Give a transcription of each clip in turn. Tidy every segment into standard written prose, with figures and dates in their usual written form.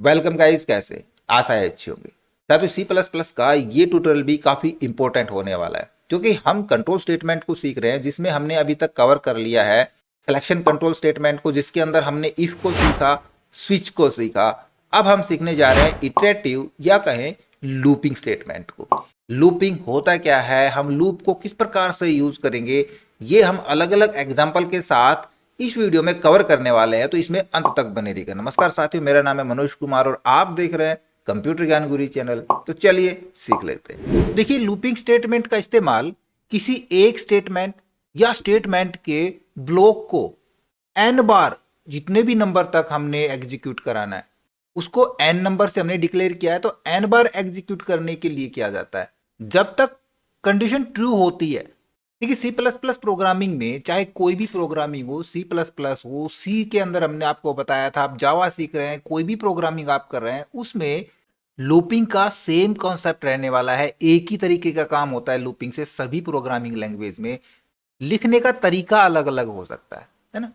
Welcome guys, कैसे आशा है अच्छी होंगी। साथियों, सी प्लस प्लस का ये ट्यूटोरियल भी काफ़ी इंपॉर्टेंट होने वाला है क्योंकि हम कंट्रोल स्टेटमेंट को सीख रहे हैं जिसमें हमने अभी तक कवर कर लिया है सिलेक्शन कंट्रोल स्टेटमेंट को, जिसके अंदर हमने इफ को सीखा, स्विच को सीखा। अब हम सीखने जा रहे हैं इटरेटिव या कहें लूपिंग स्टेटमेंट को। लूपिंग होता क्या है, हम लूप को किस प्रकार से यूज करेंगे, ये हम अलग अलग एग्जाम्पल के साथ इस वीडियो में कवर करने वाले हैं, तो इसमें अंत तक बने रहिएगा। नमस्कार साथियों, मेरा नाम है मनोज कुमार और आप देख रहे हैं कंप्यूटर ज्ञान गुरु चैनल। तो चलिए सीख लेते हैं। देखिए, लूपिंग स्टेटमेंट का इस्तेमाल किसी एक स्टेटमेंट या स्टेटमेंट के ब्लॉक को एन बार, जितने भी नंबर तक हमने एग्जीक्यूट कराना है उसको एन नंबर से हमने डिक्लेयर किया है, तो एन बार एग्जीक्यूट करने के लिए किया जाता है जब तक कंडीशन ट्रू होती है। देखिए, सी प्लस प्लस प्रोग्रामिंग में चाहे कोई भी प्रोग्रामिंग हो, सी प्लस प्लस हो, सी के अंदर हमने आपको बताया था, आप जावा सीख रहे हैं, कोई भी प्रोग्रामिंग आप कर रहे हैं, उसमें लूपिंग का सेम कॉन्सेप्ट रहने वाला है। एक ही तरीके का काम होता है लूपिंग से सभी प्रोग्रामिंग लैंग्वेज में। लिखने का तरीका अलग अलग हो सकता है ना।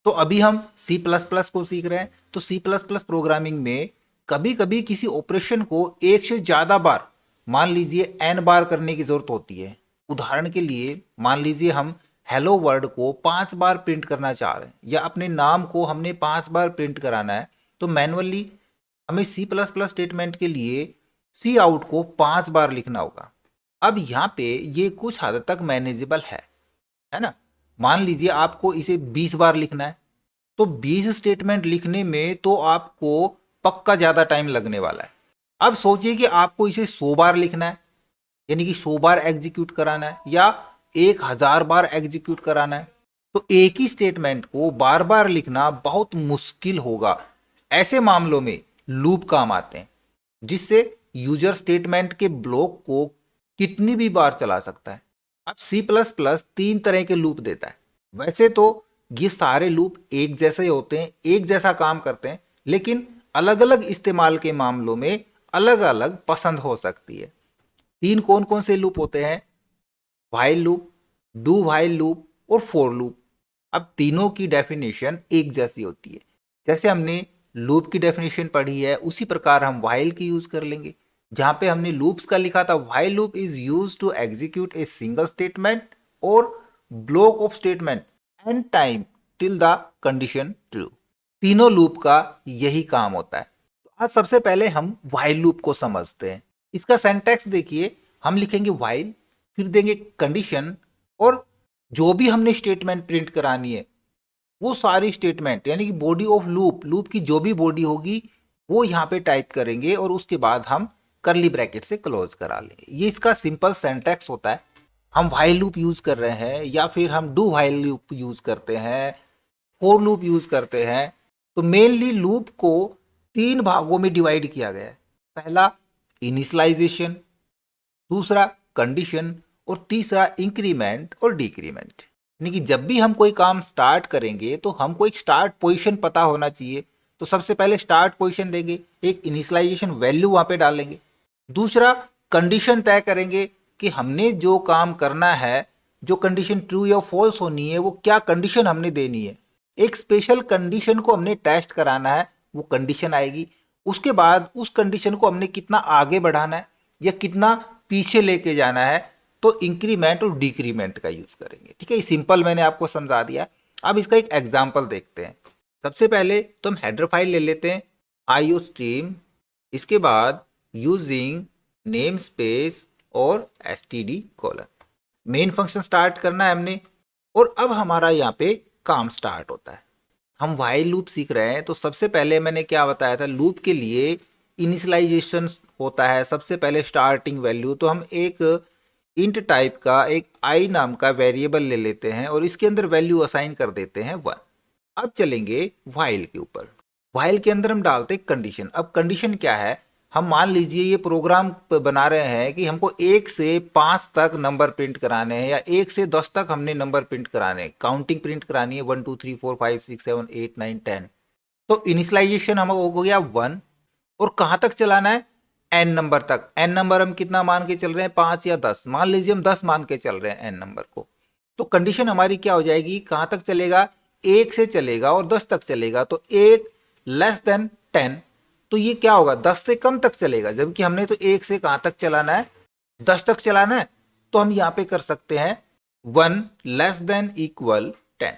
तो अभी हम सी प्लस प्लस को सीख रहे हैं, तो सी प्लस प्लस प्रोग्रामिंग में कभी कभी किसी ऑपरेशन को एक से ज्यादा बार, मान लीजिए एन बार करने की जरूरत होती है। उदाहरण के लिए मान लीजिए हम हेलो वर्ड को 5 बार प्रिंट करना चाह रहे हैं या अपने नाम को हमने 5 बार प्रिंट कराना है, तो मैनुअली हमें सी प्लस प्लस स्टेटमेंट के लिए सी आउट को 5 बार लिखना होगा। अब यहाँ पे ये कुछ हद तक मैनेजेबल है ना। मान लीजिए आपको इसे 20 बार लिखना है, तो 20 स्टेटमेंट लिखने में तो आपको पक्का ज़्यादा टाइम लगने वाला है। अब सोचिए कि आपको इसे 100 बार लिखना है, यानी कि 100 बार एग्जीक्यूट कराना है या 1000 बार एग्जीक्यूट कराना है, तो एक ही स्टेटमेंट को बार बार लिखना बहुत मुश्किल होगा। ऐसे मामलों में लूप काम आते हैं, जिससे यूजर स्टेटमेंट के ब्लॉक को कितनी भी बार चला सकता है। अब सी प्लस प्लस 3 तरह के लूप देता है। वैसे तो ये सारे लूप एक जैसे ही होते हैं, एक जैसा काम करते हैं, लेकिन अलग अलग इस्तेमाल के मामलों में अलग अलग पसंद हो सकती है। 3 कौन कौन से लूप होते हैं? While loop, do while loop और फॉर लूप। अब तीनों की डेफिनेशन एक जैसी होती है। जैसे हमने लूप की डेफिनेशन पढ़ी है, उसी प्रकार हम व्हाइल की यूज कर लेंगे। जहां पे हमने लूप्स का लिखा था, while loop is use to execute a single statement और block of statement and time till the condition true. तीनों लूप का यही काम होता है। तो आज सबसे पहले हम व्हाइल लूप को समझते हैं। इसका सिंटैक्स देखिए, हम लिखेंगे व्हाइल, फिर देंगे कंडीशन, और जो भी हमने स्टेटमेंट प्रिंट करानी है वो सारी स्टेटमेंट, यानी कि बॉडी ऑफ लूप, लूप की जो भी बॉडी होगी वो यहाँ पे टाइप करेंगे और उसके बाद हम करली ब्रैकेट से क्लोज करा लेंगे। ये इसका सिंपल सिंटैक्स होता है। हम व्हाइल लूप यूज कर रहे हैं या फिर हम डू व्हाइल लूप यूज करते हैं, फॉर लूप यूज करते हैं, तो मेनली लूप को 3 भागों में डिवाइड किया गया है। पहला इनिशियलाइजेशन, दूसरा कंडीशन और तीसरा इंक्रीमेंट और डिक्रीमेंट। यानी कि जब भी हम कोई काम स्टार्ट करेंगे तो हमको एक स्टार्ट पोजीशन पता होना चाहिए। तो सबसे पहले स्टार्ट पोजीशन देंगे, एक इनिशियलाइजेशन वैल्यू वहां पे डालेंगे, दूसरा कंडीशन तय करेंगे कि हमने जो काम करना है, जो कंडीशन ट्रू या फॉल्स होनी है, वो क्या कंडीशन हमने देनी है। एक स्पेशल कंडीशन को हमने टेस्ट कराना है, वो कंडीशन आएगी। उसके बाद उस कंडीशन को हमने कितना आगे बढ़ाना है या कितना पीछे लेके जाना है, तो इंक्रीमेंट और डिक्रीमेंट का यूज करेंगे। ठीक है, सिंपल मैंने आपको समझा दिया। अब इसका एक एग्जांपल देखते हैं। सबसे पहले तो हम हेडर फाइल ले लेते हैं, आईओ स्ट्रीम, इसके बाद यूजिंग नेम स्पेस और STD colon. Main function start करना है हमने, और अब हमारा यहाँ पे काम स्टार्ट होता है। हम व्हाइल लूप सीख रहे हैं, तो सबसे पहले मैंने क्या बताया था, लूप के लिए इनिशियलाइजेशन होता है। सबसे पहले स्टार्टिंग वैल्यू, तो हम एक इंट टाइप का एक आई नाम का वेरिएबल ले लेते हैं और इसके अंदर वैल्यू असाइन कर देते हैं 1। अब चलेंगे व्हाइल के ऊपर। व्हाइल के अंदर हम डालते हैं कंडीशन। अब कंडीशन क्या है, हम मान लीजिए ये प्रोग्राम बना रहे हैं कि हमको 1 से 5 तक नंबर प्रिंट कराने हैं या 1 से 10 तक हमने नंबर प्रिंट कराने हैं, काउंटिंग प्रिंट करानी है 1 2 3 4 5 6 7 8 9 10। तो इनिशियलाइजेशन हम हो गया 1, और कहाँ तक चलाना है, एन नंबर तक। एन नंबर हम कितना मान के चल रहे हैं, 5 या 10। मान लीजिए हम 10 मान के चल रहे हैं एन नंबर को, तो कंडीशन हमारी क्या हो जाएगी, कहाँ तक चलेगा, 1 से चलेगा और 10 तक चलेगा। तो 1 < 10 तो ये क्या होगा, 10 से कम तक चलेगा, जबकि हमने तो 1 से कहां तक चलाना है, 10 तक चलाना है। तो हम यहां पे कर सकते हैं 1 लेस देन इक्वल 10।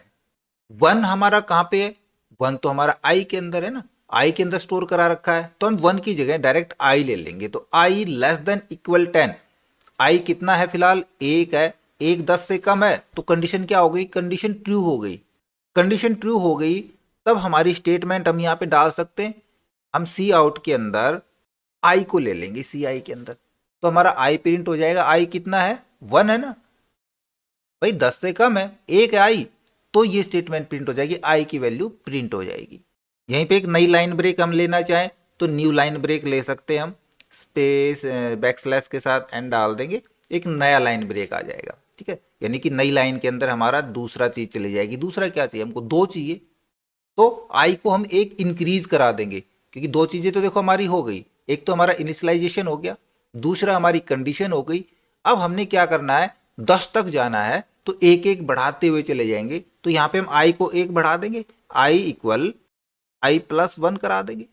1 हमारा कहां पे है, 1 तो हमारा आई के अंदर है ना, आई के अंदर स्टोर करा रखा है, तो हम 1 की जगह डायरेक्ट आई ले लेंगे। तो आई लेस देन इक्वल 10, आई कितना है फिलहाल 1 है, 1 10 से कम है, तो कंडीशन क्या हो गई, कंडीशन ट्रू हो गई। कंडीशन ट्रू हो गई तब हमारी स्टेटमेंट हम यहाँ पे डाल सकते हैं, हम सी आउट के अंदर आई को ले लेंगे, सी आई के अंदर, तो हमारा आई प्रिंट हो जाएगा। आई कितना है, 1 है ना भाई, 10 से कम है, 1 है आई, तो ये स्टेटमेंट प्रिंट हो जाएगी, आई की वैल्यू प्रिंट हो जाएगी। यहीं पे एक नई लाइन ब्रेक हम लेना चाहें तो न्यू लाइन ब्रेक ले सकते हैं हम, स्पेस बैकस्लैश के साथ एंड डाल देंगे, एक नया लाइन ब्रेक आ जाएगा। ठीक है, यानी कि नई लाइन के अंदर हमारा दूसरा चीज चली जाएगी। दूसरा क्या चाहिए हमको, 2 चाहिए, तो आई को हम एक इंक्रीज करा देंगे, क्योंकि 2 चीजें तो देखो हमारी हो गई, एक तो हमारा इनिशियलाइजेशन हो गया, दूसरा हमारी कंडीशन हो गई। अब हमने क्या करना है, 10 तक जाना है, तो एक एक बढ़ाते हुए चले जाएंगे। तो यहाँ पे हम आई को 1 बढ़ा देंगे, आई इक्वल आई प्लस 1 करा देंगे,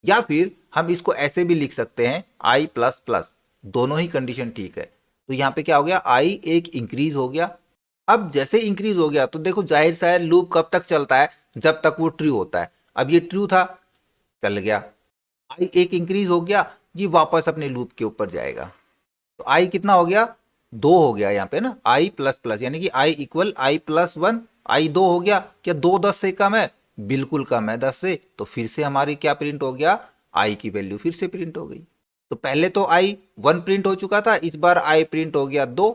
या फिर हम इसको ऐसे भी लिख सकते हैं आई प्लस प्लस, दोनों ही कंडीशन ठीक है। तो यहाँ पे क्या हो गया, आई एक इंक्रीज हो गया। अब जैसे इंक्रीज हो गया तो देखो जाहिर सा है लूप कब तक चलता है, जब तक वो ट्रू होता है। अब ये ट्रू था, चल गया, आई एक इंक्रीज हो गया, ये वापस अपने लूप के ऊपर जाएगा। तो आई कितना हो गया, 2 हो गया यहाँ पे ना, आई प्लस प्लस, यानी कि आई इक्वल आई प्लस 1, आई 2 हो गया। क्या 2 10 से कम है, बिल्कुल कम है 10 से, तो फिर से हमारी क्या प्रिंट हो गया, आई की वैल्यू फिर से प्रिंट हो गई। तो पहले तो आई 1 प्रिंट हो चुका था, इस बार आई प्रिंट हो गया 2,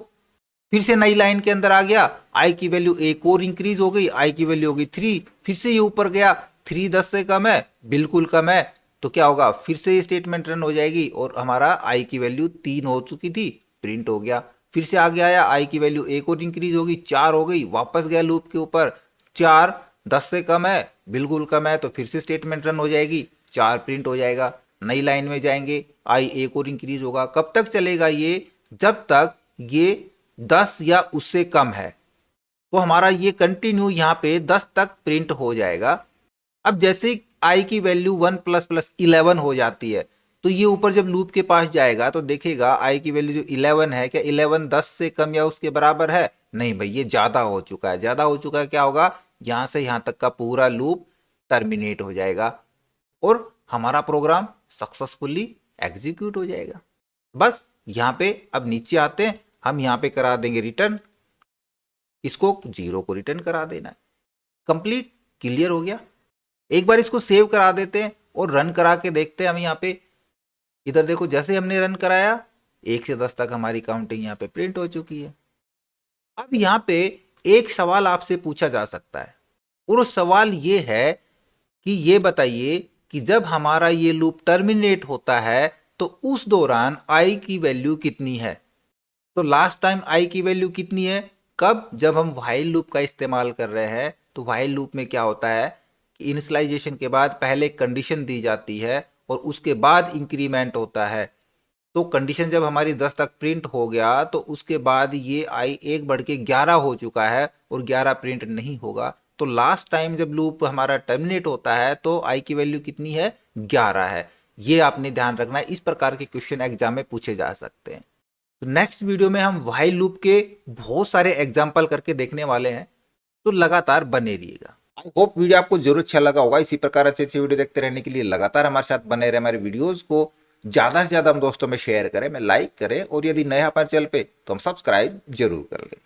फिर से नई लाइन के अंदर आ गया, आई की वैल्यू एक और इंक्रीज हो गई, आई की वैल्यू हो गई 3, फिर से ये ऊपर गया, 3 10 से कम है, बिल्कुल कम है, तो क्या होगा, फिर से ये स्टेटमेंट रन हो जाएगी और हमारा आई की वैल्यू 3 हो चुकी थी, प्रिंट हो गया। फिर से आगे आया, आई की वैल्यू एक और इंक्रीज होगी, 4 हो गई, वापस गया लूप के ऊपर, 4 10 से कम है, बिल्कुल कम है, तो फिर से स्टेटमेंट रन हो जाएगी, 4 प्रिंट हो जाएगा। नई लाइन में जाएंगे, आई एक और इंक्रीज होगा। कब तक चलेगा ये, जब तक ये 10 या उससे कम है, तो हमारा ये कंटिन्यू यहाँ पे 10 तक प्रिंट हो जाएगा। अब जैसे आई की वैल्यू 1 प्लस प्लस 11 हो जाती है, तो ये ऊपर जब लूप के पास जाएगा तो देखेगा आई की वैल्यू जो 11 है, क्या 11 10 से कम या उसके बराबर है, नहीं भाई ये ज्यादा हो चुका है। ज्यादा हो चुका है, क्या होगा, यहां से यहां तक का पूरा लूप टर्मिनेट हो जाएगा और हमारा प्रोग्राम सक्सेसफुली एग्जीक्यूट हो जाएगा। बस यहाँ पे अब नीचे आते हैं, हम यहाँ पे करा देंगे रिटर्न, इसको 0 को रिटर्न करा देना है। कंप्लीट, क्लियर हो गया। एक बार इसको सेव करा देते हैं और रन करा के देखते हैं हम यहाँ पे। इधर देखो, जैसे हमने रन कराया 1 से 10 तक हमारी काउंटिंग यहाँ पे प्रिंट हो चुकी है। अब यहाँ पे एक सवाल आपसे पूछा जा सकता है और वो सवाल ये है कि ये बताइए कि जब हमारा ये लूप टर्मिनेट होता है तो उस दौरान आई की वैल्यू कितनी है। तो लास्ट टाइम आई की वैल्यू कितनी है, कब, जब हम व्हाइल लूप का इस्तेमाल कर रहे हैं। तो व्हाइल लूप में क्या होता है कि इनिशियलाइजेशन के बाद पहले कंडीशन दी जाती है और उसके बाद इंक्रीमेंट होता है। तो कंडीशन जब हमारी 10 तक प्रिंट हो गया तो उसके बाद ये आई एक बढ़ के 11 हो चुका है और 11 प्रिंट नहीं होगा। तो लास्ट टाइम जब लूप हमारा टर्मिनेट होता है तो आई की वैल्यू कितनी है, 11 है। ये आपने ध्यान रखना है, इस प्रकार के क्वेश्चन एग्जाम में पूछे जा सकते हैं। तो नेक्स्ट वीडियो में हम व्हाइल लूप के बहुत सारे एग्जाम्पल करके देखने वाले हैं, तो लगातार बने रहिएगा। आई होप वीडियो आपको जरूर अच्छा लगा होगा। इसी प्रकार अच्छे अच्छे वीडियो देखते रहने के लिए लगातार हमारे साथ बने रहे। हमारे वीडियोस को ज्यादा से ज्यादा हम दोस्तों में शेयर करें, में लाइक करें और यदि नए हमारे चैनल पे तो हम सब्सक्राइब जरूर कर लें।